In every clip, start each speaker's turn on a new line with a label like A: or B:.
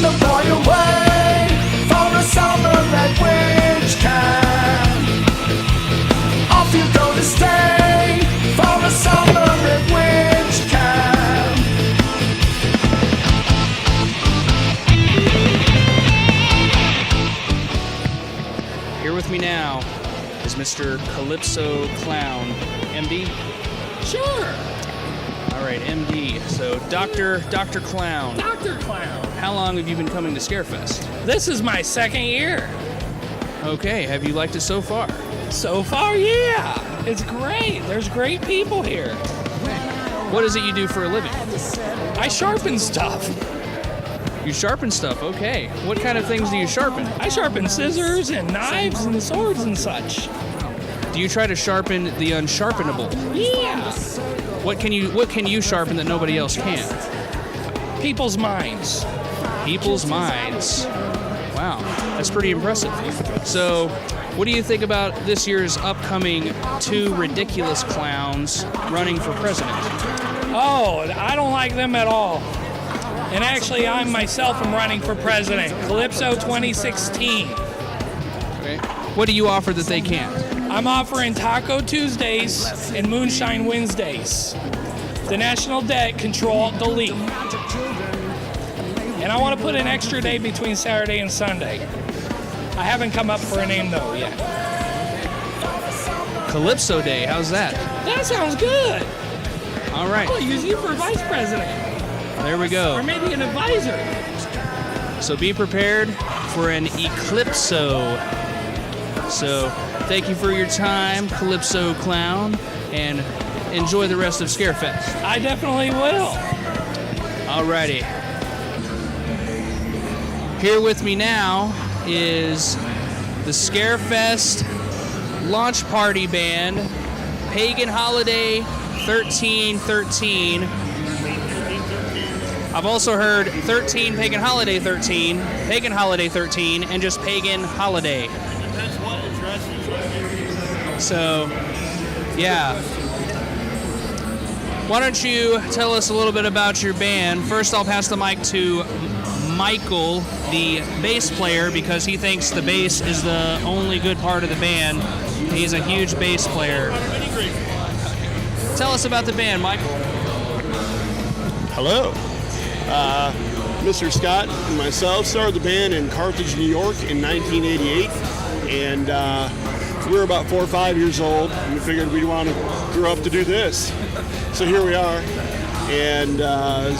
A: send the boy away for a summer at witch camp. Off you go to stay for a summer at witch camp.
B: Here with me now is Mr. Calypso Clown. MD?
C: Sure.
B: All right, MD. So, Dr. Clown.
C: Dr. Clown.
B: How long have you been coming to ScareFest?
C: This is my second year.
B: Okay, have you liked it so far?
C: So far, yeah. It's great. There's great people here.
B: What is it you do for a living?
C: I sharpen stuff.
B: You sharpen stuff, okay. What kind of things do you sharpen?
C: I sharpen scissors and knives and swords and such.
B: Do you try to sharpen the unsharpenable?
C: Yeah.
B: What can you sharpen that nobody else can?
C: People's minds.
B: People's minds. Wow, that's pretty impressive. So, what do you think about this year's upcoming two ridiculous clowns running for president?
C: Oh, I don't like them at all. And actually, I myself am running for president. Calypso 2016.
B: Okay. What do you offer that they can't?
C: I'm offering Taco Tuesdays and Moonshine Wednesdays. The national debt control delete. And I want to put an extra day between Saturday and Sunday. I haven't come up for a name though yet.
B: Calypso Day, how's that?
C: That sounds good.
B: All right.
C: I'll use you for vice president.
B: There we go.
C: Or maybe an advisor.
B: So be prepared for an Eclipso. So thank you for your time, Calypso Clown, and enjoy the rest of ScareFest.
C: I definitely will.
B: Alrighty. Here with me now is the ScareFest launch party band, Pagan Holiday 1313. I've also heard 13 Pagan Holiday 13, Pagan Holiday 13, and just Pagan Holiday.
D: That's what address.
B: So, yeah. Why don't you tell us a little bit about your band? First, I'll pass the mic to Michael, the bass player, because he thinks the bass is the only good part of the band. He's a huge bass player. Tell us about the band, Michael.
D: Hello. Mr. Scott and myself started the band in Carthage, New York in 1988, and we were about 4 or 5 years old, and we figured we'd want to grow up to do this. So here we are, and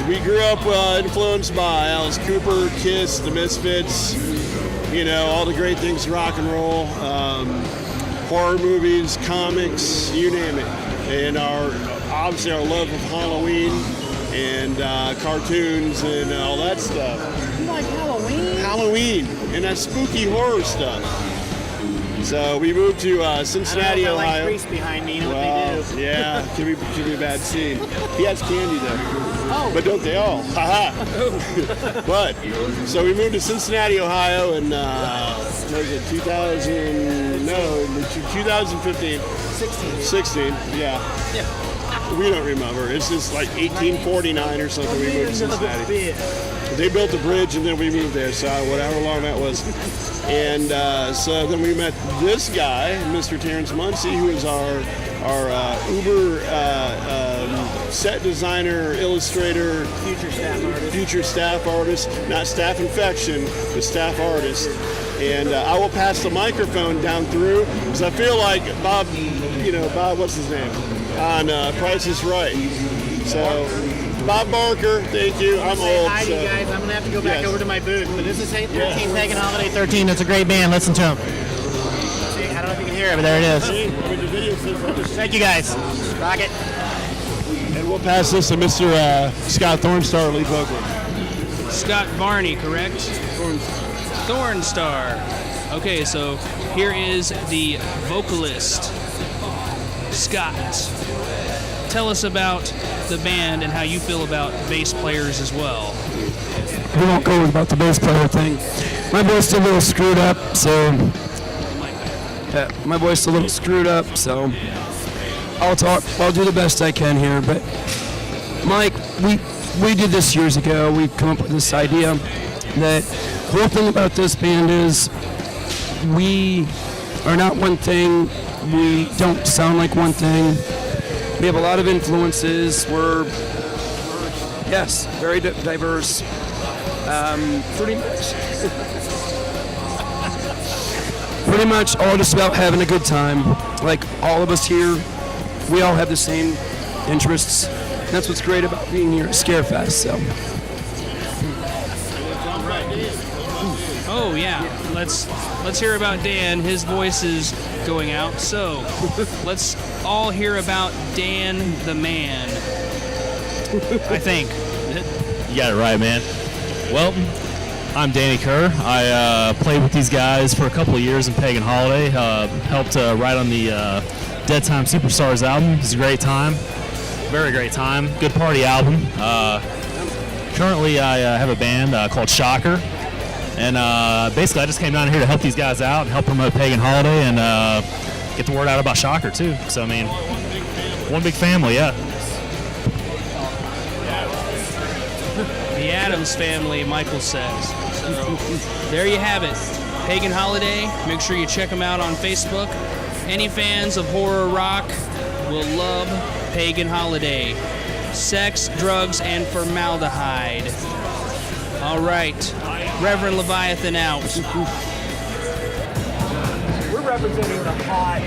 D: we grew up influenced by Alice Cooper, Kiss, The Misfits, you know, all the great things, rock and roll, horror movies, comics, you name it, and obviously our love of Halloween and cartoons and all that stuff.
E: You like Halloween?
D: Halloween and that spooky horror stuff. So we moved to Cincinnati, Ohio.
E: Like grease behind me, you know what they do.
D: Yeah, could be a bad scene. He has candy though.
E: Oh.
D: But don't they all? Haha. But so we moved to Cincinnati, Ohio, in what was it, 2015. 16. Yeah. We don't remember. It's just like 1849 or something. We moved to Cincinnati. They built the bridge and then we moved there. So whatever long that was. And so then we met this guy, Mr. Terrence Muncie, who is our Uber set designer, illustrator, future staff artist, not staff infection, but staff artist. And I will pass the microphone down through because I feel like Bob, what's his name? On Price is Right. So, Bob Barker, thank you. I'm old.
E: Hi to
D: so.
E: you guys. I'm going to have to go back over to my booth. But this is 13
D: Yeah.
E: Pagan Holiday 13. It's a great band. Listen to them. See, I don't know if you can hear it, but there it is.
D: With the video clip,
E: Thank you guys. Rock it.
D: and we'll pass this to Mr. Scott Thornstar, lead vocal.
B: Scott Varney, correct? Thornstar. Okay, so here is the vocalist, Scott. Tell us about the band and how you feel about bass players as well.
F: We won't go about the bass player thing. My voice is a little screwed up, so I'll do the best I can here. But Mike, we did this years ago. We come up with this idea, that the cool thing about this band is we are not one thing. We don't sound like one thing. We have a lot of influences. We're yes, very diverse. Pretty much all just about having a good time. Like all of us here, we all have the same interests. That's what's great about being here at ScareFest. So.
B: Oh yeah, let's hear about Dan. His voice is going out, so let's all hear about Dan the man. I think.
G: You got it right, man. Well, I'm Danny Kerr. I played with these guys for a couple of years in Pagan Holiday. Helped write on the Dead Time Superstars album. It was a great time. Very great time. Good party album. Currently, I have a band called Shocker. And basically, I just came down here to help these guys out and help promote Pagan Holiday and get the word out about Shocker, too. So, I mean, one big family, yeah.
B: The Addams Family, Michael says. So, there you have it. Pagan Holiday. Make sure you check them out on Facebook. Any fans of horror rock will love Pagan Holiday. Sex, drugs, and formaldehyde. All right. Reverend Leviathan out.
H: We're representing the hot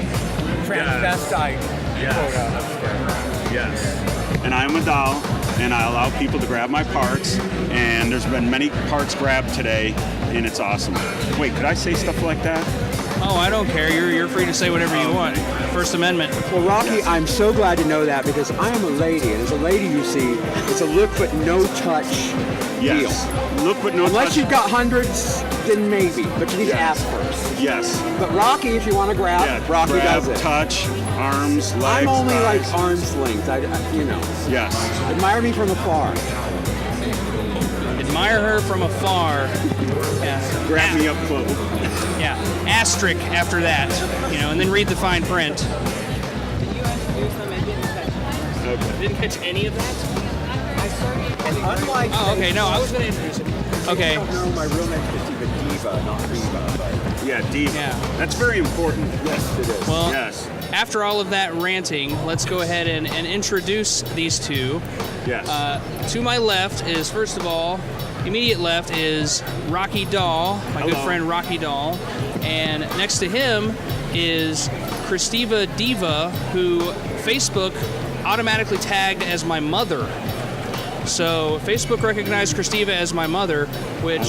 H: transvestite quota upstairs.
I: Yes. And I'm a doll, and I allow people to grab my parts, and there's been many parts grabbed today, and it's awesome. Wait, could I say stuff like that?
B: Oh, I don't care. You're free to say whatever you want. First Amendment.
H: Well, Rocky, I'm so glad to know that because I am a lady, and as a lady, you see, it's a look but no touch deal.
I: Look but no
H: Unless
I: touch.
H: you've got hundreds, then maybe, but you need to ask first.
I: Yes.
H: But Rocky, if you want to grab, Rocky
I: grab,
H: does it.
I: touch, arms, legs,
H: I'm only
I: thighs.
H: like arm's length, you know.
I: Yes.
H: Admire me from afar.
B: Admire her from afar. Yeah.
I: Grab me up close.
B: Yeah. Asterisk after that, you know, and then read the fine print.
I: Okay.
B: Didn't catch any of that?
H: And unlike
B: okay, no, I was going to introduce it. Okay.
H: I don't know, my real name's Christina Diva, not Diva, but...
I: Yeah, Diva.
B: Yeah.
I: That's very important.
H: Yes, it is.
B: Well,
I: yes.
B: After all of that ranting, let's go ahead and introduce these two.
I: Yes.
B: To my left is, first of all, immediate left is Rocky Doll, my good friend Rocky Doll. And next to him is Christiva Diva, who Facebook automatically tagged as my mother. So Facebook recognized Christiva as my mother, which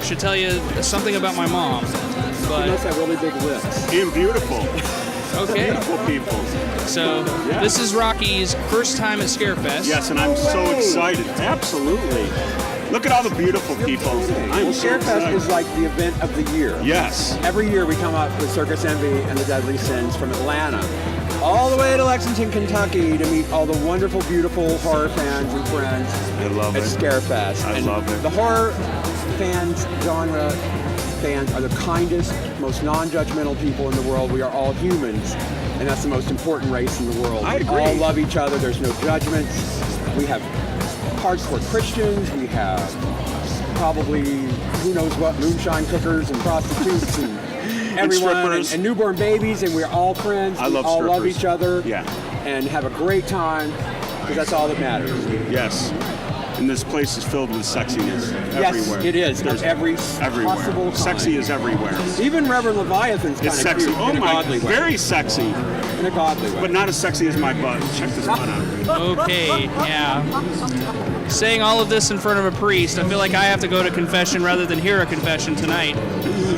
B: should tell you something about my mom. But
H: she must have really big lips.
I: And beautiful.
B: Okay.
I: Beautiful people.
B: So this is Rocky's first time at ScareFest.
I: Yes, and I'm so excited. Absolutely. Look at all the beautiful people. I'm so
H: ScareFest
I: excited.
H: is like the event of the year.
I: Yes.
H: Every year we come up with Circus Envy and the Deadly Sins from Atlanta, all the way to Lexington, Kentucky to meet all the wonderful, beautiful horror fans and friends
I: I love
H: at
I: it.
H: ScareFest.
I: I love it.
H: The horror fans, genre fans, are the kindest, most non-judgmental people in the world. We are all humans, and that's the most important race in the world.
I: I agree.
H: We all love each other. There's no judgments. We have hardcore Christians. We have probably who knows what moonshine cookers and prostitutes and everyone and newborn babies, and we're all friends.
I: I
H: we
I: love
H: all
I: strippers.
H: love each other.
I: Yeah.
H: And have a great time because that's all that matters.
I: Yes. And this place is filled with sexiness
H: Yes,
I: everywhere.
H: it is.
I: There's
H: everywhere.
I: everywhere.
H: Kind.
I: Sexy is everywhere.
H: Even Reverend Leviathan's kind
I: It's
H: of
I: sexy.
H: cute
I: Oh
H: in a
I: my,
H: godly way.
I: very sexy.
H: In a godly way.
I: But not as sexy as my butt. Check this one out.
B: Okay, yeah. Saying all of this in front of a priest, I feel like I have to go to confession rather than hear a confession tonight.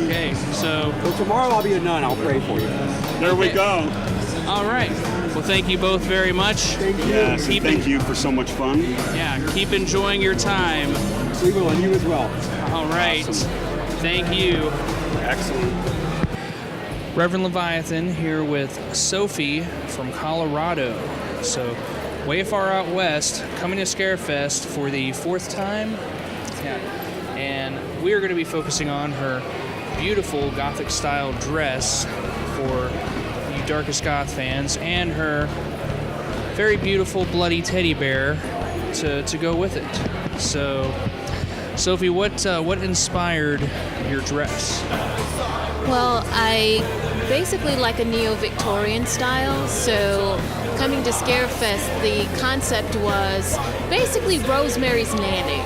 B: Okay, so...
H: Well, tomorrow I'll be a nun. I'll pray for you.
I: There we go.
B: All right. Well, thank you both very much.
H: Thank you.
I: Yes, and thank you for so much fun.
B: Yeah, keep enjoying your time.
H: We will, and you as well.
B: All right.
I: Awesome.
B: Thank you.
I: Excellent.
B: Reverend Leviathan here with Sophie from Colorado. So, way far out west, coming to ScareFest for the 4th time. Yeah. And we are going to be focusing on her beautiful Gothic style dress for you Darkest Goth fans, and her very beautiful bloody teddy bear to go with it. So Sophie, what inspired your dress?
J: Well, I basically like a neo-Victorian style, so coming to ScareFest, the concept was basically Rosemary's Nanny.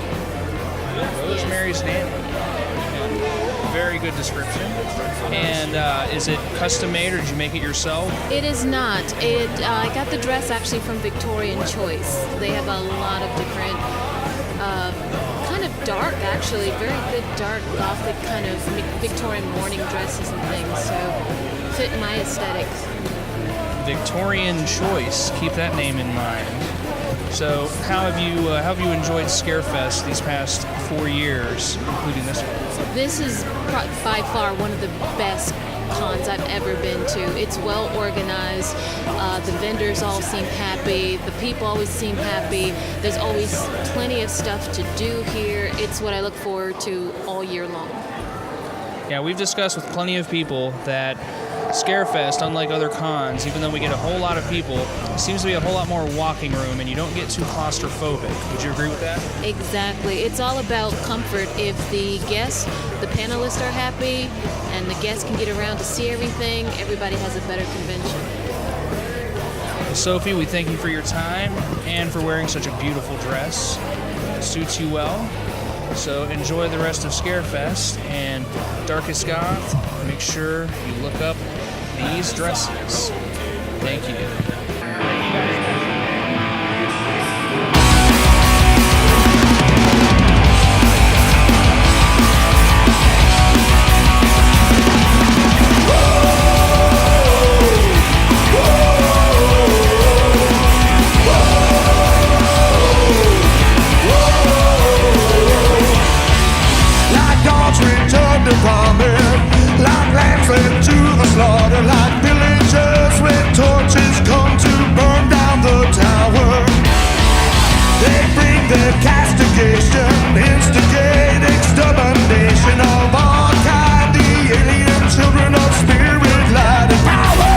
B: Rosemary's Nanny. Very good description. And is it custom made or did you make it yourself?
J: It is not. I got the dress actually from Victorian Choice. They have a lot of different, kind of dark actually, very good dark gothic kind of Victorian morning dresses and things, so fit my aesthetic.
B: Victorian Choice. Keep that name in mind. So, how have you enjoyed ScareFest these past 4 years, including this one?
J: This is by far one of the best cons I've ever been to. It's well organized. The vendors all seem happy. The people always seem happy. There's always plenty of stuff to do here. It's what I look forward to all year long.
B: Yeah, we've discussed with plenty of people that ScareFest, unlike other cons, even though we get a whole lot of people, it seems to be a whole lot more walking room and you don't get too claustrophobic. Would you agree with that?
J: Exactly. It's all about comfort. If the guests, the panelists are happy and the guests can get around to see everything, everybody has a better convention.
B: Well, Sophie, we thank you for your time and for wearing such a beautiful dress. It suits you well. So enjoy the rest of ScareFest, and Darkest Goth, make sure you look up these dresses. Thank you.
A: Return to vomit, like lambs led to the slaughter, like villagers with torches come to burn down the tower. They bring their castigation, instigate extermination of all kind, the alien children of spirit, light and power.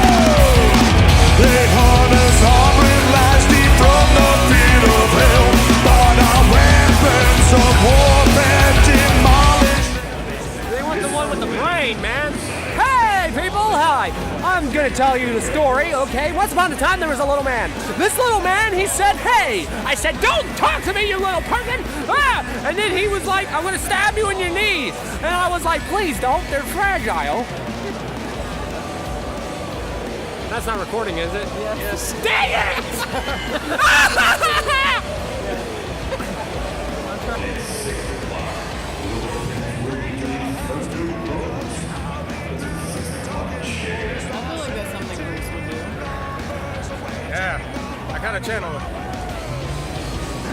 A: They harness armored lies deep from the pit of hell, but our weapons of warfare demolish.
K: The brain, man. Hey, people, hi. I'm gonna tell you the story, okay? Once upon a time, there was a little man. This little man, he said, hey. I said, don't talk to me, you little perkin. Ah! And then he was like, I'm gonna stab you in your knee. And I was like, please don't, they're fragile. That's not recording, is it? Yes. Dang
L: Yeah, I kind of channel it.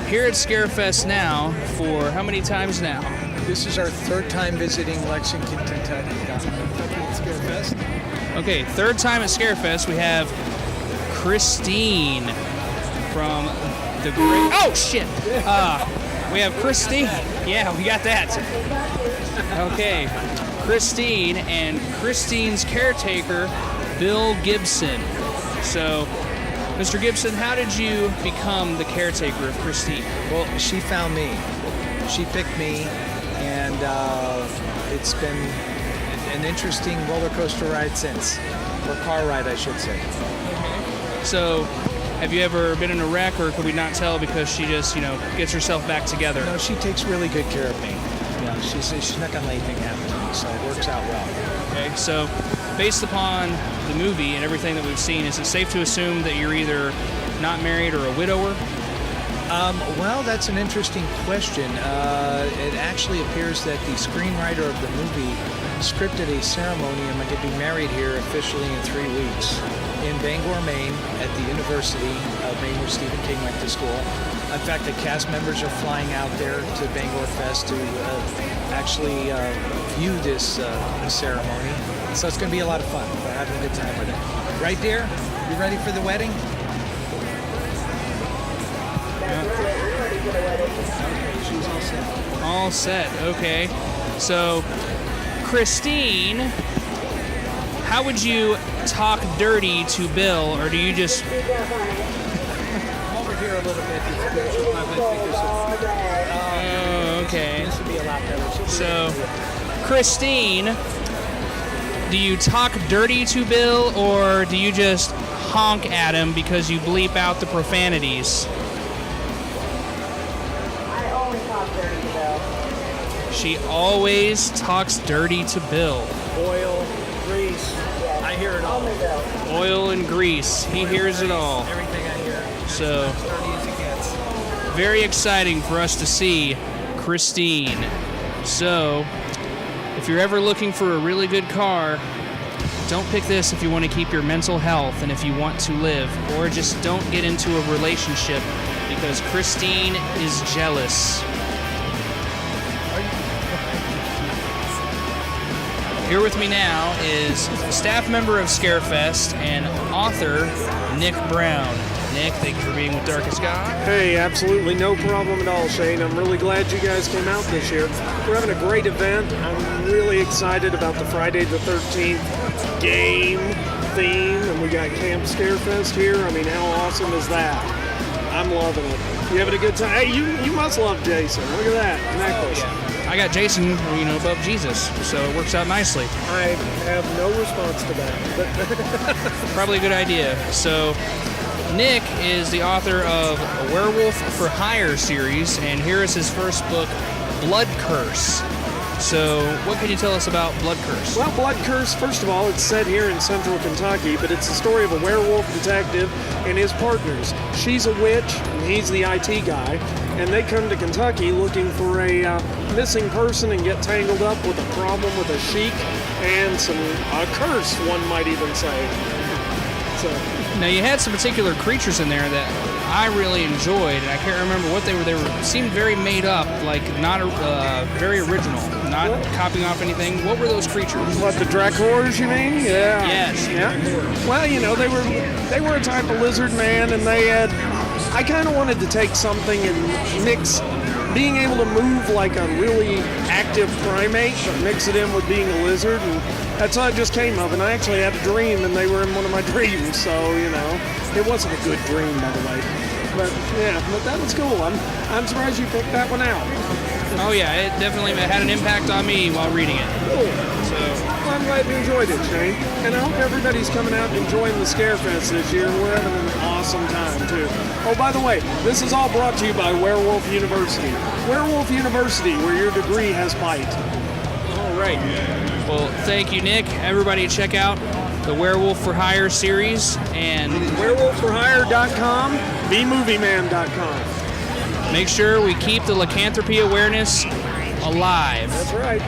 B: Here at ScareFest now, for how many times now?
L: This is our third time visiting Lexington, Kentucky. ScareFest.
B: Okay, third time at ScareFest, we have Christine from the great... Oh, shit! We have Christine. Yeah, we got that. Okay, Christine and Christine's caretaker, Bill Gibson. So, Mr. Gibson, how did you become the caretaker of Christine?
L: Well, she found me. She picked me, and it's been an interesting roller coaster ride since. Or car ride, I should say.
B: So, have you ever been in a wreck, or could we not tell because she just, gets herself back together?
L: No, she takes really good care of me. Yeah, she's not going to let anything happen to me, so it works out well.
B: Okay, so based upon the movie and everything that we've seen, is it safe to assume that you're either not married or a widower?
L: Well, that's an interesting question. It actually appears that the screenwriter of the movie scripted a ceremony. I'm going to be married here officially in 3 weeks in Bangor, Maine, at the University of Maine, where Stephen King went to school. In fact, the cast members are flying out there to Bangor Fest to actually view this ceremony. So it's going to be a lot of fun. We're having a good time with it. Right, dear? You ready for the wedding? She's all set.
B: All set, okay. So, Christine, how would you talk dirty to Bill, or do you just...
L: Over here a little bit.
B: Okay.
K: This would be a lot better.
B: So, Christine, do you talk dirty to Bill, or do you just honk at him because you bleep out the profanities?
K: I always talk dirty to Bill.
B: She always talks dirty to Bill.
K: Oil, grease. I hear it all.
B: Oil and grease. He hears it all.
K: Everything I hear.
B: So,
K: As dirty as it gets.
B: very exciting for us to see Christine. So, if you're ever looking for a really good car, don't pick this if you want to keep your mental health and if you want to live, or just don't get into a relationship because Christine is jealous. Here with me now is staff member of ScareFest and author Nick Brown. Nick, thank you for being with Darkest God.
M: Hey, absolutely no problem at all, Shane. I'm really glad you guys came out this year. We're having a great event. I'm really excited about the Friday the 13th game theme, and we got Camp ScareFest here. I mean, how awesome is that? I'm loving it. You having a good time? Hey, you must love Jason. Look at that necklace.
B: I got Jason, above Jesus, so it works out nicely.
M: I have no response to that.
B: Probably a good idea. So, Nick is the author of a Werewolf for Hire series, and here is his first book, Blood Curse. So, what can you tell us about Blood Curse?
M: Well, Blood Curse, first of all, it's set here in central Kentucky, but it's the story of a werewolf detective and his partners. She's a witch, and he's the IT guy, and they come to Kentucky looking for a missing person and get tangled up with a problem with a sheik and a curse, one might even say. So.
B: Now, you had some particular creatures in there that I really enjoyed, and I can't remember what they were. They seemed very made up, like not very original, not copying off anything. What were those creatures?
M: What, the Dracors, you mean? Yeah.
B: Yes.
M: Yeah. Well, they were a type of lizard man, and they had. I kind of wanted to take something and mix being able to move like a really active primate, but mix it in with being a lizard, and that's how it just came of. And I actually had a dream, and they were in one of my dreams, so it wasn't a good dream, by the way. But that was cool. I'm surprised you picked that one out.
B: Oh yeah, it definitely had an impact on me while reading it.
M: Cool.
B: So
M: well, I'm glad you enjoyed it, Shane. And I hope everybody's coming out and enjoying the ScareFest this year. We're having an awesome time too. Oh, by the way, this is all brought to you by Werewolf University. Werewolf University, where your degree has bite.
B: All right. Well, thank you, Nick. Everybody check out the Werewolf for Hire series and
M: werewolfforhire.com, bmovieman.com.
B: Make sure we keep the lycanthropy awareness alive.
M: That's right.